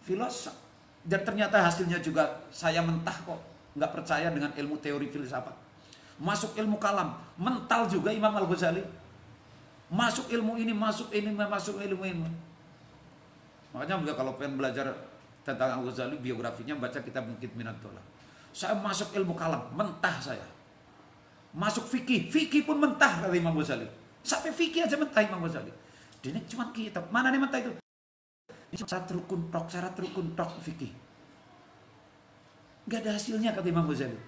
filosof, dan ternyata hasilnya juga saya mentah kok, nggak percaya dengan ilmu teori filsafat. Masuk ilmu kalam, mental juga Imam Al-Ghazali. Masuk ilmu ini, masuk ilmu ini. Makanya kalau pengen belajar tentang Al-Ghazali, biografinya baca kitab Muqid Minat Tolak. Saya masuk ilmu kalam, mentah saya. Masuk fikih pun mentah dari Imam Ghazali. Sampai fikih aja mentah Imam Ghazali. Ini cuma kitab, mana nih mentah itu? Ini syarat rukun tok fikih. Gak ada hasilnya kata Imam Ghazali.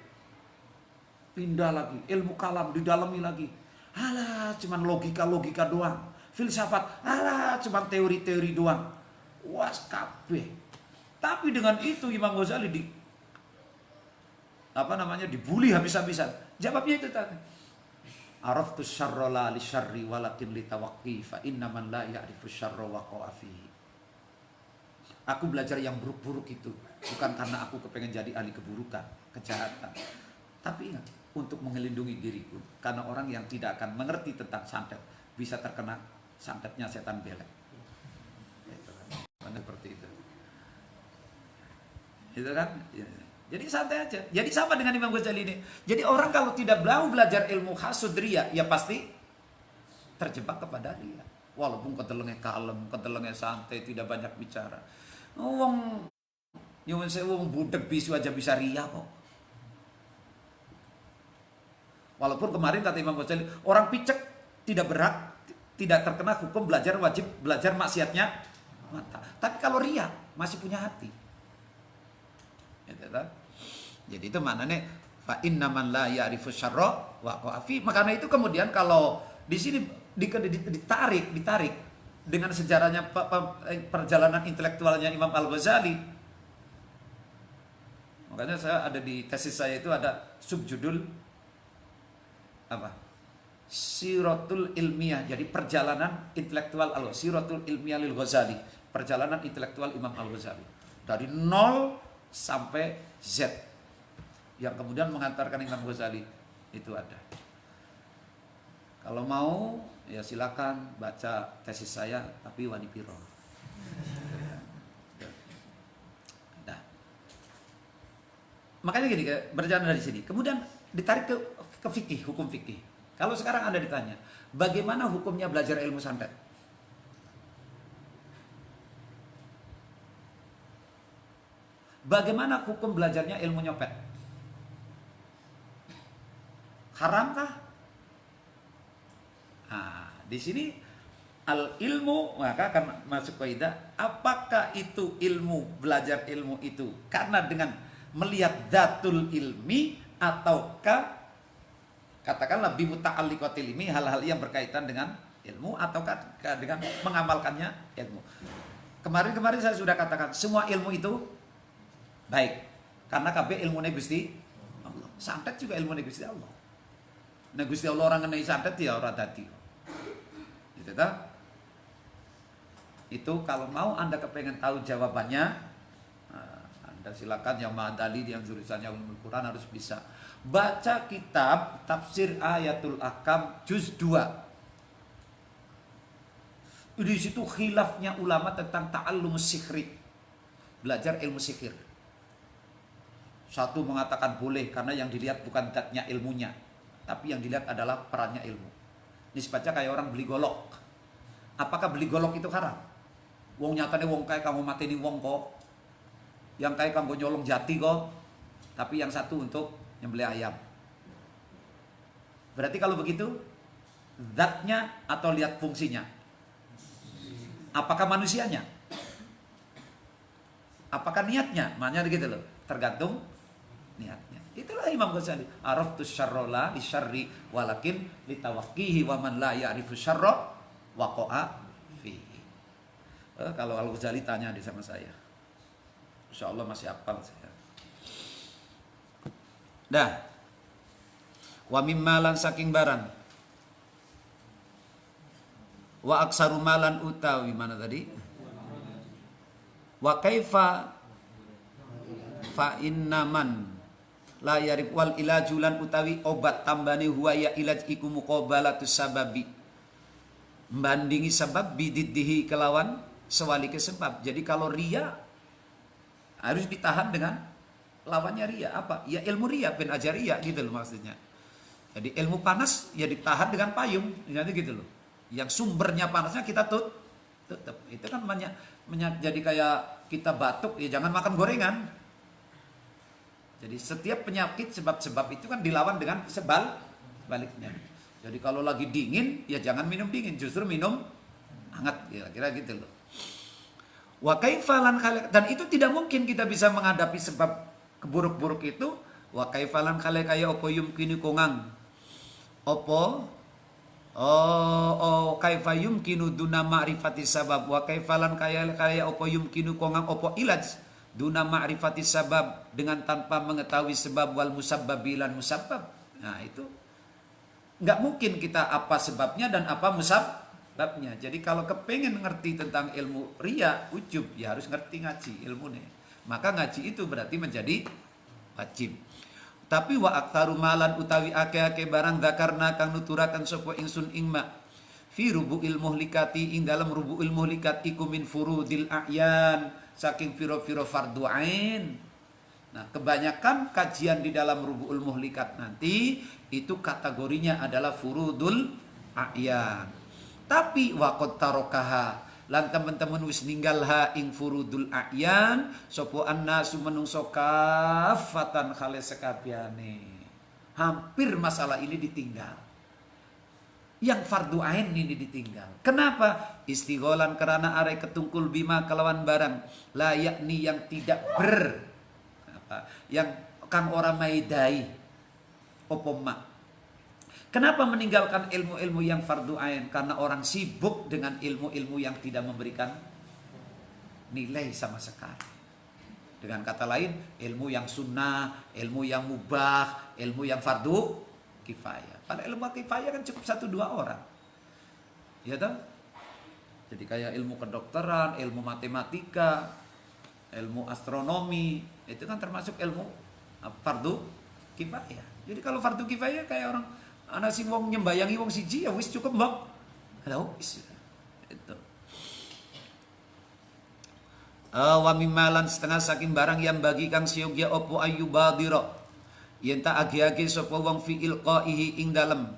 Pindah lagi, ilmu kalam didalami lagi. Alah, cuman logika doang. Filsafat, alah, cuman teori-teori doang. Was kabeh. Tapi dengan itu Imam Ghazali dibully habis-habisan. Jawabnya itu tadi. Araftu syarra la li syarri walakin li tawaqqi fa inna man la ya'rifu syarra waqa'a fihi. Aku belajar yang buruk-buruk itu bukan karena aku kepengen jadi ahli keburukan, kejahatan. Tapi ingat, untuk melindungi diriku. Karena orang yang tidak akan mengerti tentang santet bisa terkena santetnya setan belek. Itu kan. Seperti itu. Itu kan? Ya. Jadi santai aja. Jadi sama dengan Imam Ghazali ini. Jadi orang kalau tidak mau belajar ilmu khasudriyah, ya pasti terjebak kepada ria. Walaupun kedelengnya kalem, kedelengnya santai, tidak banyak bicara. Wong nyuwun sewu wong budek bisu aja bisa ria kok. Walaupun kemarin kata Imam Ghazali, orang picek tidak berhak, tidak terkena hukum wajib belajar maksiatnya mata. Tapi kalau ria masih punya hati. Jadi itu maknanya fa inna man la ya'rifu syarra waqa'a fi. Makanya itu kemudian kalau di sini ditarik dengan sejarahnya perjalanan intelektualnya Imam Al-Ghazali. Makanya saya ada di tesis saya itu ada subjudul apa? Siratul ilmiah. Jadi perjalanan intelektual Siratul ilmiah lil Ghazali. Perjalanan intelektual Imam Al-Ghazali. Dari nol sampai Z. Yang kemudian mengantarkan Imam Ghazali itu ada. Kalau mau ya silakan baca tesis saya, tapi wani piro. Nah. Makanya gini, berjalan dari sini. Kemudian ditarik ke fikih, hukum fikih. Kalau sekarang Anda ditanya, bagaimana hukumnya belajar ilmu santet? Bagaimana hukum belajarnya ilmu nyopet? Haramkah? Nah, di sini al ilmu maka akan masuk kaidah, apakah itu ilmu, belajar ilmu itu karena dengan melihat datul ilmi ataukah Katakanlah bimuta'alliqatil ilmi, hal-hal yang berkaitan dengan ilmu ataukah dengan mengamalkannya ilmu. Kemarin saya sudah katakan semua ilmu itu baik karena kabeh ilmune Gusti Allah. Santet juga ilmune Gusti Allah. Nah Gusti Allah orang ngenai santet ya ora dadi. Gitu ta? Itu kalau mau Anda kepengen tahu jawabannya, Anda silakan yang Ma'adali yang jurusannya Ulumul Quran harus bisa baca kitab Tafsir Ayatul Ahkam juz 2. Di situ khilafnya ulama tentang ta'allum sihri, belajar ilmu sihir. Satu mengatakan boleh karena yang dilihat bukan zatnya ilmunya, tapi yang dilihat adalah perannya ilmu. Nisbatnya kayak orang beli golok. Apakah beli golok itu haram? Wong nyatane wong kae kamu mateni wong kok. Yang kae kamu nyolong jati kok. Tapi yang satu untuk nyembelih ayam. Berarti kalau begitu zatnya atau lihat fungsinya? Apakah manusianya? Apakah niatnya? Maknanya gitu loh. Tergantung niatnya. Itulah Imam Ghazali. Araftu syarra la li syarri walakin litawaqqihi wa man la ya'rifu syarra waqa'a fihi. Kalau Al-Ghazali tanya di sama saya. Insyaallah masih hafal saya. Dah. Wa mimmalan saking barang. Wa aksaru malan utawi mana tadi? Wa kaifa fa innaman la yarif wal ilajulan utawi obat tambani huwa ya ilaj iku muqabalatus sababi. Membandingi sebab bididdihi kelawan sewali ke sebab. Jadi kalau ria harus ditahan dengan lawannya ria. Apa? Ya ilmu ria ben ajar ria gitu loh maksudnya. Jadi ilmu panas ya ditahan dengan payung. Jadi gitu loh. Yang sumbernya panasnya kita tutup. Itu kan jadi kayak kita batuk ya jangan makan gorengan. Jadi setiap penyakit sebab-sebab itu kan dilawan dengan sebaliknya. Jadi kalau lagi dingin ya jangan minum dingin, justru minum hangat kira-kira gitu loh. Wa kaifalan dan itu tidak mungkin kita bisa menghadapi sebab keburuk-buruk itu. Wa kaifalan kaya opo yumkini kongang. Opo kaifa yumkinu duna ma'rifati sabab wa kaifalan kaya opo yumkinu kongang opo ilaj duna ma'rifati sabab dengan tanpa mengetahui sebab wal musabbabilan musabbab. Nah itu nggak mungkin kita apa sebabnya dan apa musabbabnya. Jadi kalau kepengen ngerti tentang ilmu riya ujub ya harus ngerti ngaji ilmunya. Maka ngaji itu berarti menjadi wajib. Tapi wa aktaru malan utawi ake-ake barang zakarna kang nuturakan sapa ingsun ingma fi rubu'il muhlikati ing dalam rubu'il muhlikat iku min furudil a'yan saking piro-piro fardu ain. Nah, kebanyakan kajian di dalam rubu'ul muhlikat nanti itu kategorinya adalah furudul a'yan. Tapi wa qad tarokaha lan teman-teman wis ninggal ha ing furudul a'yan sapa annasu menungso kafatan khale sekabiane. Hampir masalah ini ditinggal. Yang fardu ain ini ditinggal. Kenapa? Istigholan karena are ketungkul bima kelawan barang la yakni yang tidak yang kang ora maidai opo mak. Kenapa meninggalkan ilmu-ilmu yang fardu ain? Karena orang sibuk dengan ilmu-ilmu yang tidak memberikan nilai sama sekali. Dengan kata lain, ilmu yang sunnah, ilmu yang mubah, ilmu yang fardu kifayah. Pada ilmu kifayah kan cukup 1-2 orang. Ya toh? Jadi kayak ilmu kedokteran, ilmu matematika, ilmu astronomi, itu kan termasuk ilmu fardu kifayah. Jadi kalau fardu kifayah kayak orang anak si wong nyembayangi wong siji ya wis cukup mbok. Halo wis. Itu. Wa mimalan setengah saking barang yang bagi kang siogya opo ayyubadira. Yen ta agi-agi sapa wong fi ilqaihi ing dalem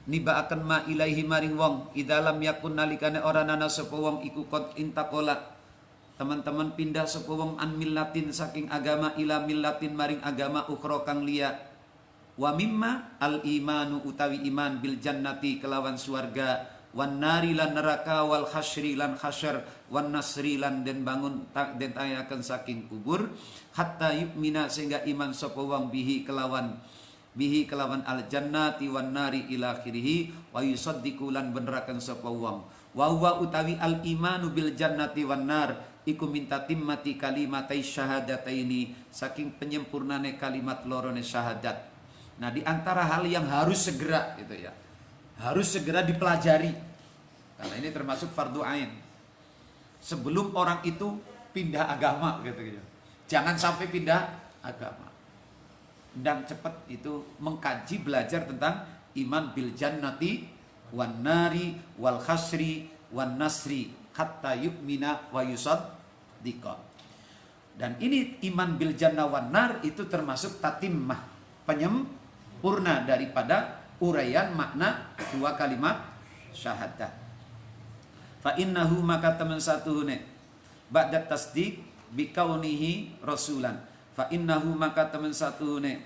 nibaaken ma ilaihi maring wong idalam yakun nalikane ora nana sapa wong iku qad intaqala. Teman-teman pindah sapa wong an millatin saking agama ila millatin maring agama ukhra kang liya. Wa mimma al imanu utawi iman bil jannati kelawan suarga wan nari lan neraka wal hasyri lan hasyr wan nasri lan den bangun den tayaken saking kubur hatta yu'mina sehingga iman sapa wong bihi kelawan bihi kelawan al jannati wan nari ila akhirih wa yusaddiqu lan beneraken sapa wong wa huwa utawi al imanu bil jannati wan nar iku minta timmati kalimatai syahadataini saking penyempurnane kalimat lorone syahadat. Nah, di antara hal yang harus segera gitu ya, harus segera dipelajari karena ini termasuk fardu ain sebelum orang itu pindah agama gitu ya. Jangan sampai pindah agama. Dan cepat itu mengkaji belajar tentang iman bil jannati wan nari wal khasri wan nasri hatta yu'mina wa yusaddiqa. Dan ini iman bil jannah wan nar itu termasuk tatimmah, penyempurna daripada uraian makna dua kalimat syahadat. Fa innahu maka teman satuhune ba'da tasdiq bi kaunihi rasulan. Fa innahu maka teman satuhune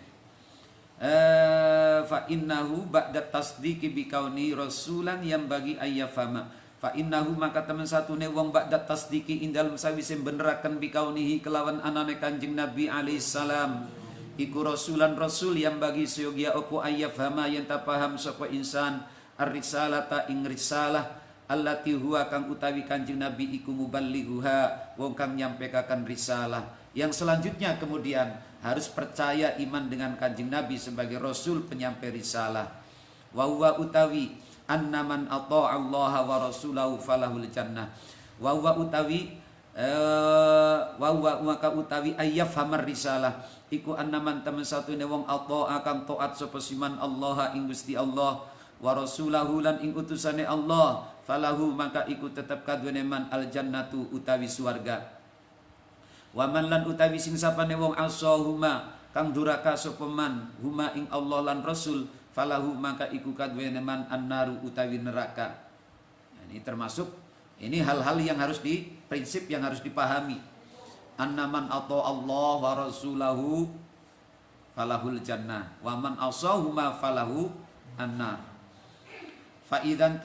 fa innahu ba'da tasdiqi bi kauni rasulan yang bagi ayyafama. Fa innahu maka teman satune wong ba'da tasdiqi ing dalem sawise beneraken bi kaunihi kelawan anane Kanjeng Nabi alaihi salam iku rasulan rasul yang bagi seyogia opo ayyafama yen ta paham sapa insan ar-risalata ing risalah allati huwa kang utawi Kanjeng Nabi iku muballighuha wong kang nyampekaken risalah. Yang selanjutnya kemudian harus percaya iman dengan Kanjeng Nabi sebagai Rasul penyampai risalah. Wa huwa utawi anna man ata'a Allah wa rasulahu falahul jannah. Wa huwa utawi wa huwa maka utawi ayyafhamar risalah iku anna man temen satune wong ata'a kang taat sapa siman Allah ing Gusti Allah wa rasulahu lan ing utusane Allah falahu maka iku tetep kadune man al jannatu utawi swarga. Waman lan utawi sing sapane wong asahuma kang duraka sapa man huma ing Allah lan Rasul falahu maka iku kadwene man annaru utawi neraka. Ini termasuk ini hal-hal yang harus prinsip yang harus dipahami. Annaman atau Allah wa rasulahu falahul jannah wa man asahuma falahu annar. Fa idzan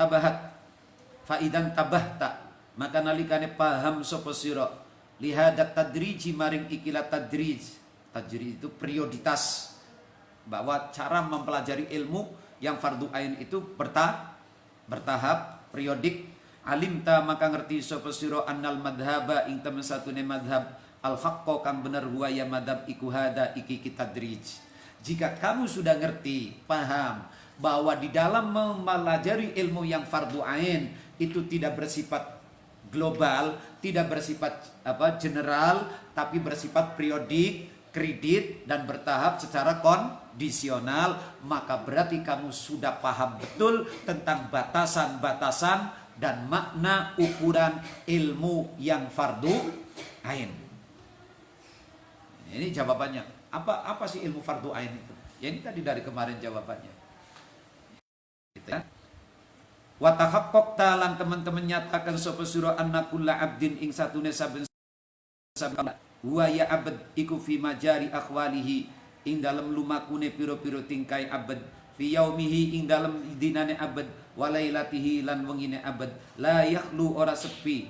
tabahta maka nalikane paham sapa sira lihadat tadriji maring ikilah tadrij. Tadrij itu prioritas bahwa cara mempelajari ilmu yang fardu ain itu bertahap, periodik. Alimta maka ngerti sapa sira annal madhaba ing temen satune madhab al haqqo kang bener huwa ya madhab iku hada iki tadrij. Jika kamu sudah ngerti, paham bahwa di dalam mempelajari ilmu yang fardu ain itu tidak bersifat global, tidak bersifat general, tapi bersifat periodik, kredit dan bertahap secara kondisional, maka berarti kamu sudah paham betul tentang batasan-batasan dan makna ukuran ilmu yang fardu ain. Ini jawabannya. Apa sih ilmu fardu ain itu? Ya ini tadi dari kemarin jawabannya. Gitu ya. Wa tahaqqaqta lan teman-teman nyatakan sapa sira anna kulla abdin ing satune saben wa ya abad iku fi majari akhwalihi ing dalem lumakune pira-pira tingkai abad fi yaumihi ing dalem dinane abad wa lailatihi lan wengine abad la yakhlu ora sepi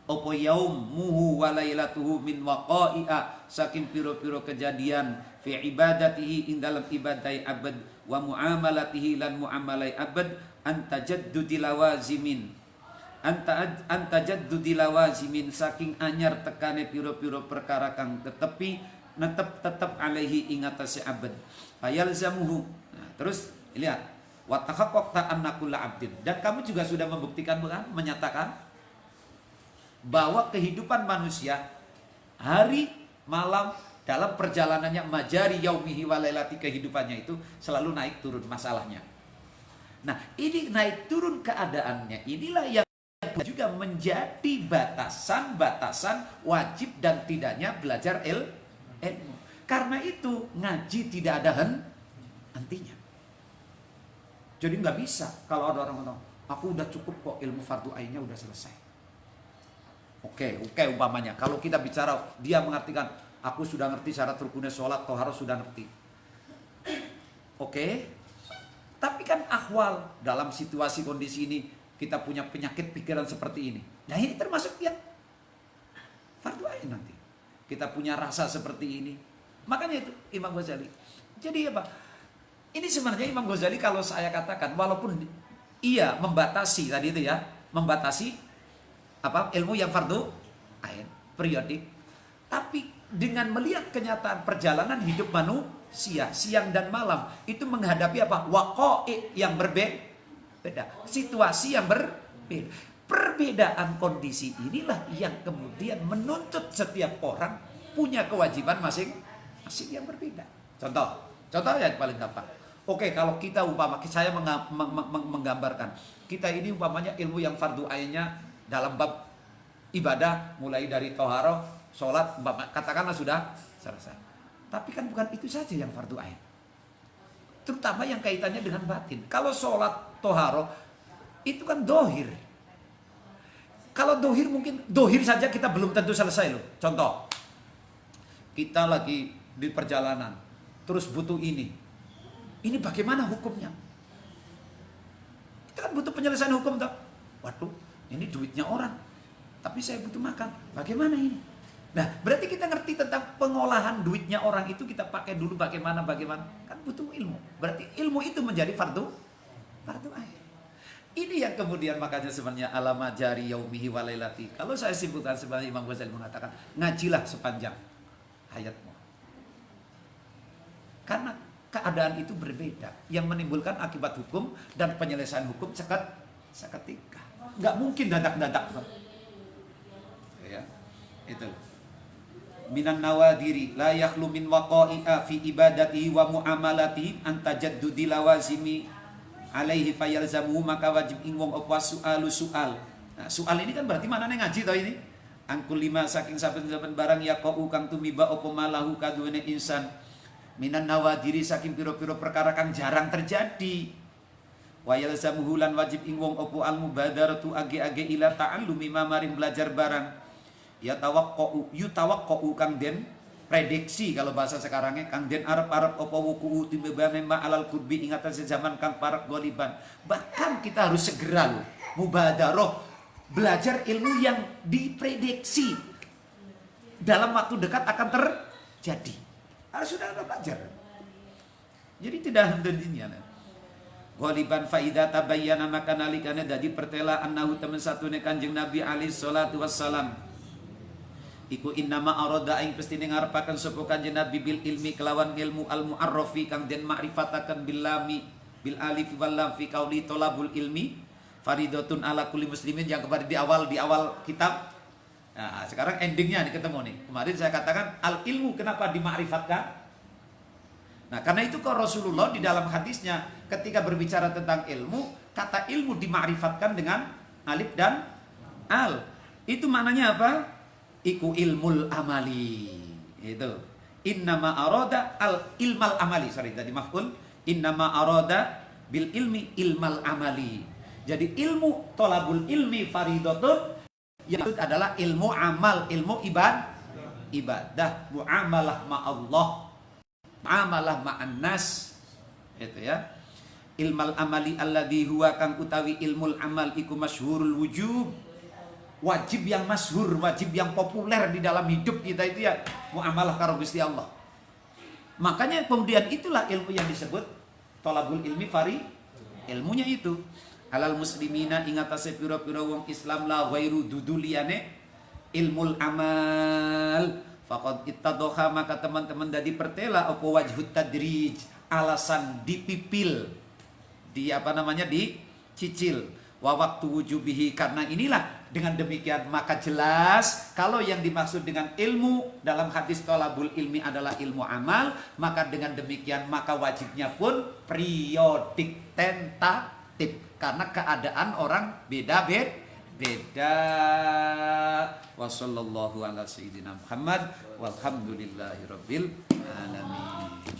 opo yaum muhu wa lailatuhu min waqa'i'a saking pira-pira kejadian fi ibadatihi ing dalem ibadai abad wa muamalatihi lan muamalai abad antajaddudi lawazimin antajaddudi lawazimin saking anyar tekane piro-piro perkara kang tetepi tetep alaihi ing atase abad fayalzamuhu. Nah, terus lihat wa tahaqqaqta anna kulla abdin dan kamu juga sudah membuktikan bukan menyatakan bahwa kehidupan manusia hari malam dalam perjalanannya majari yaumihi wa lailati kehidupannya itu selalu naik turun masalahnya. Nah, ini naik turun keadaannya inilah yang juga menjadi batasan-batasan wajib dan tidaknya belajar ilmu. Karena itu ngaji tidak ada hentinya. Jadi nggak bisa kalau ada orang ngomong, aku udah cukup kok ilmu fardu ainnya udah selesai. Oke, umpamanya kalau kita bicara dia mengartikan aku sudah ngerti syarat rukunnya sholat, tohara sudah ngerti. Oke. Tapi kan ahwal dalam situasi kondisi ini kita punya penyakit pikiran seperti ini. Nah ini termasuk yang fardu ain nanti. Kita punya rasa seperti ini. Makanya itu Imam Ghazali. Jadi apa? Ini sebenarnya Imam Ghazali kalau saya katakan, walaupun ia membatasi tadi itu ya, membatasi apa ilmu yang fardu ain, periodik, tapi dengan melihat kenyataan perjalanan hidup manusia siang dan malam itu menghadapi apa? Waqa'i yang berbeda, situasi yang berbeda. Perbedaan kondisi inilah yang kemudian menuntut setiap orang punya kewajiban masing-masing yang berbeda. Contoh yang paling gampang. Oke, kalau kita saya menggambarkan, kita ini umpamanya ilmu yang fardu ainnya dalam bab ibadah mulai dari toharoh, sholat, katakanlah sudah selesai. Tapi kan bukan itu saja yang fardu ain. Terutama yang kaitannya dengan batin. Kalau sholat, toharoh, itu kan dohir. Kalau dohir mungkin, dohir saja kita belum tentu selesai loh. Contoh, kita lagi di perjalanan, terus butuh ini. Ini bagaimana hukumnya? Itu kan butuh penyelesaian hukum toh. Waduh, ini duitnya orang. Tapi saya butuh makan. Bagaimana ini? Nah, berarti kita ngerti tentang pengolahan duitnya orang itu kita pakai dulu bagaimana. Kan butuh ilmu. Berarti ilmu itu menjadi fardu ain. Ini yang kemudian makanya sebenarnya alama jari yaumihi walailati. Kalau saya simpulkan sebenarnya Imam Ghazali mengatakan, ngajilah sepanjang hayatmu. Karena keadaan itu berbeda, yang menimbulkan akibat hukum dan penyelesaian hukum seketika. Nggak mungkin dadak-dadak. Ya, itu. Minan nawadiri la yakhlu min waqa'i'a fi ibadati wa muamalati an tajaddudi lawazimi alaihi fayalzamu, maka wajib ingwong apa soal. Nah, soal ini kan berarti mana ngaji toh ini? Angkul lima saking saben-saben barang yaqau kang tumiba apa malahu kaduwene insan. Minan nawadiri saking piro-piro perkara kang jarang terjadi. Wa yalzamuhu lan wajib ing wong opo al mubadaratu age-age ila ta'allumi mamaring belajar barang. Ya tawaqqu kang den prediksi kalau bahasa sekarangnya kang den arep-arep opo wuku timbebane ma alal kurbi ingatan sejaman kang parek goliban. Bahkan kita harus segera loh mubadaroh belajar ilmu yang diprediksi dalam waktu dekat akan terjadi. Harus sudah belajar. Jadi tidak hentinya. Ghaliban faida tabayyana maka nalikane dadi pertela annahu temen satune Kanjeng Nabi alaihi salatu wassalam. Iku innama arada ing pestine ngarepaken sapa Kanjeng Nabi bil ilmi kelawan ilmu al muarrafi kang den makrifataken bil lami bil alif wal lam fi qauli talabul ilmi faridatun ala kulli muslimin yang kemarin di awal kitab. Nah, sekarang endingnya ketemu nih. Kemarin saya katakan al ilmu kenapa dimakrifatkan? Nah, karena itu kok Rasulullah di dalam hadisnya ketika berbicara tentang ilmu, kata ilmu dimakrifatkan dengan alif dan al. Itu maknanya apa? Iku ilmul amali. Itu. Innama arada al ilmal amali. Sorry, tadi maf'ul. Innama arada bil ilmi ilmal amali. Jadi ilmu tolabul ilmi faridatun yang itu adalah ilmu amal, ilmu ibadah, muamalah ma'allah, muamalah ma'an nas. Itu ya. Ilmal amali alladhi huwa kang utawi ilmul amal iku masyhurul wujub. Wajib yang masyhur, wajib yang populer di dalam hidup kita itu ya muamalah karo Gusti Allah. Makanya kemudian itulah ilmu yang disebut tolabul ilmi ilmunya itu. Alal muslimina ingatase pira-pira wong Islam la ghairu duduliyane ilmul amal faqad ittadha, maka teman-teman dadi pertela apa wajhut tadrij, alasan dipipil, dicicil wa waktu wujubihi. Karena inilah dengan demikian maka jelas kalau yang dimaksud dengan ilmu dalam hadis tolabul ilmi adalah ilmu amal, maka dengan demikian maka wajibnya pun periodik, tentatif, karena keadaan orang beda. Wassallallahu ala sayyidina Muhammad walhamdulillahirabbil alamin.